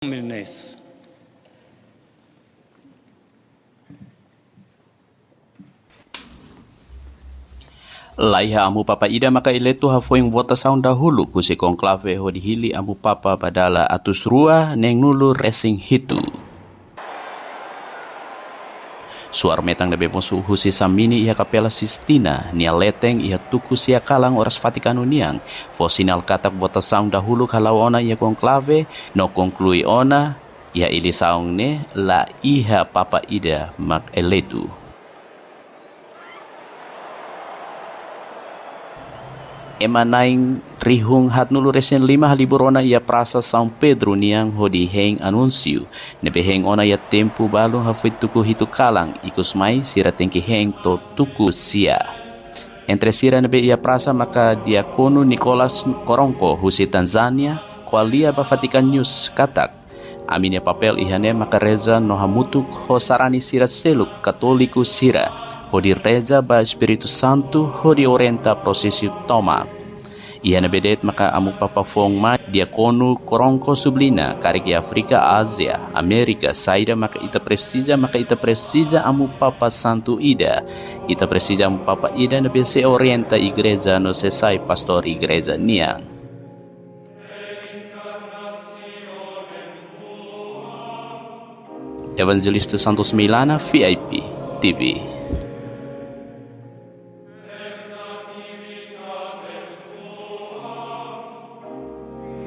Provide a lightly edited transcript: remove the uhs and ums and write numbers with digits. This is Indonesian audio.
Milnes. Laiha amu papa ida maka iletu hafoing votação dahulu kusi konklave ho dihili amu papa padala atus rua neng nulu racing hitu. Suar metang nabe musu husi samini iha kapela Sistina nia leteng iha tuku sia kalang oras Vatikano niang fosinal katak votação dahulu kalau ona iha konklave no konklui ona iha ili saung ne la iha papa ida mak eletu. Emanaing rihung hat nulu resen 5 haliburona ia prasa São Pedro niang hodi heng anunsio nebe heng ona ia tempo balung hafit tuku hitu kalang ikus mai sira tengki heng to tuku sia entre sira nebe ia prasa maka diakono Nicolas Koronko husi Tanzania kualia ba Vatican News katak aminia papel ihane maka reza nohamutuk hosarani sira seluk katoliku sira hodi reza ba Espiritu Santo hodi orienta prosesi toma. Ia na bedet maka amu papa fong ma diakono Koronko sublina kariki Afrika, Asia, Amerika, saida maka ita presija amu papa Santo ida. Ita presija amu papa ida na se orienta igreja no sesai pastor igreja niang. Evangelistus Santos Milana VIP TV.